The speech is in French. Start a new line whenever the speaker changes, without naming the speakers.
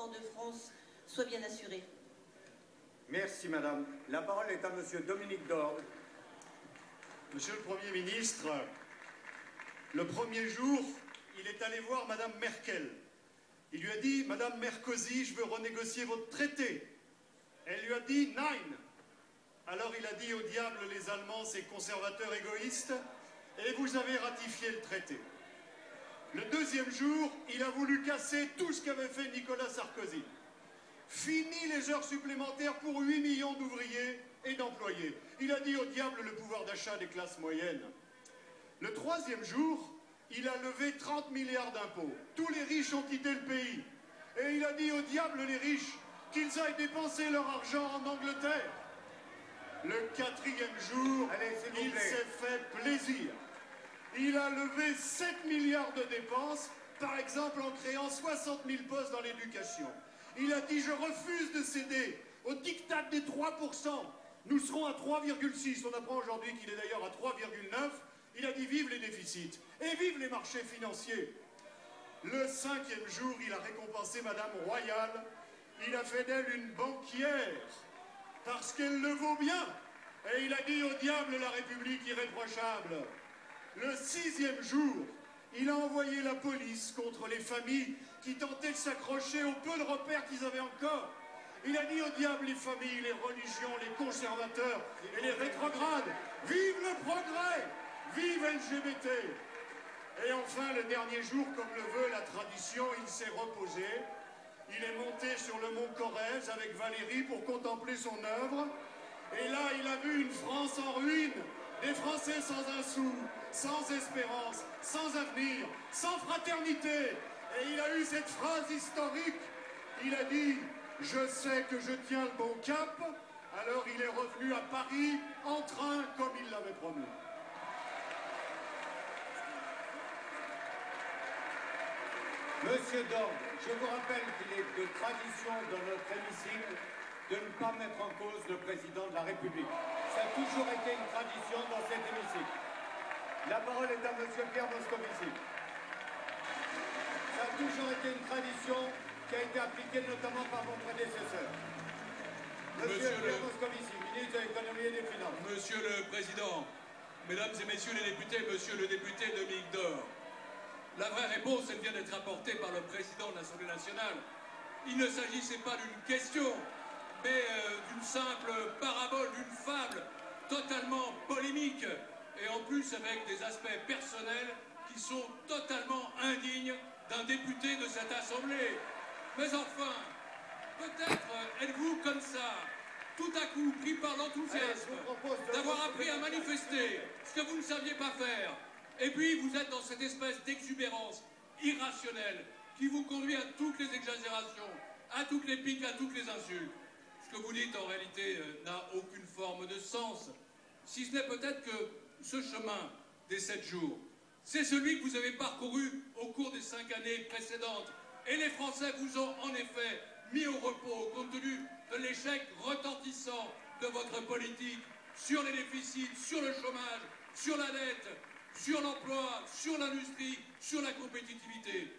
développement de France soit bien assuré.
Merci, madame. La parole est à monsieur Dominique Dorgue.
Monsieur le Premier ministre, le premier jour, il est allé voir madame Merkel. Il lui a dit, madame Merkozy, je veux renégocier votre traité. Elle lui a dit, nein. Alors il a dit, au diable les Allemands, ces conservateurs égoïstes, et vous avez ratifié le traité. Le deuxième jour, il a voulu casser tout ce qu'avait fait Nicolas Sarkozy. Fini les heures supplémentaires pour 8 millions d'ouvriers et d'employés. Il a dit au diable le pouvoir d'achat des classes moyennes. Le troisième jour, il a levé 30 milliards d'impôts. Tous les riches ont quitté le pays. Et il a dit au diable les riches qu'ils aillent dépenser leur argent en Angleterre. Le quatrième jour, il s'est fait plaisir. Il a levé 7 milliards de dépenses, par exemple en créant 60 000 postes dans l'éducation. Il a dit, je refuse de céder au diktat des 3%. Nous serons à 3,6. On apprend aujourd'hui qu'il est d'ailleurs à 3,9. Il a dit, vive les déficits et vive les marchés financiers. Le cinquième jour, il a récompensé Madame Royal. Il a fait d'elle une banquière parce qu'elle le vaut bien. Et il a dit au diable la République irréprochable. Le sixième jour, il a envoyé la police contre les familles qui tentaient de s'accrocher au peu de repères qu'ils avaient encore. Il a dit au diable les familles, les religions, les conservateurs et les rétrogrades. Vive le progrès! Vive LGBT! Et enfin, le dernier jour, comme le veut la tradition, il s'est reposé. Il est monté sur le mont Corrèze avec Valérie pour contempler son œuvre. Et là, il a vu une France en ruine, des Français sans un sou, sans espérance, sans avenir, sans fraternité. Et il a eu cette phrase historique. Il a dit « Je sais que je tiens le bon cap ». Alors il est revenu à Paris en train comme il l'avait promis.
Monsieur Dorgue, je vous rappelle qu'il est de tradition dans notre hémicycle de ne pas mettre en cause le président de la République. Ça a toujours été une tradition dans cet hémicycle. La parole est à monsieur Pierre Moscovici. Ça a toujours été une tradition qui a été appliquée notamment par mon prédécesseur. Monsieur Pierre Moscovici, ministre de l'économie et des finances.
Monsieur le Président, Mesdames et Messieurs les députés, Monsieur le député Dominique Dorgue, la vraie réponse, elle vient d'être apportée par le Président de l'Assemblée nationale. Il ne s'agissait pas d'une question, mais d'une simple parabole, d'une fable totalement polémique, et en plus avec des aspects personnels qui sont totalement indignes d'un député de cette Assemblée. Mais enfin, peut-être êtes-vous comme ça, tout à coup pris par l'enthousiasme d'avoir appris à manifester ce que vous ne saviez pas faire. Et puis vous êtes dans cette espèce d'exubérance irrationnelle qui vous conduit à toutes les exagérations, à toutes les piques, à toutes les insultes. Ce que vous dites en réalité n'a aucune forme de sens, si ce n'est peut-être que ce chemin des 7 jours, c'est celui que vous avez parcouru au cours des 5 années précédentes. Et les Français vous ont en effet mis au repos compte tenu de l'échec retentissant de votre politique sur les déficits, sur le chômage, sur la dette, sur l'emploi, sur l'industrie, sur la compétitivité.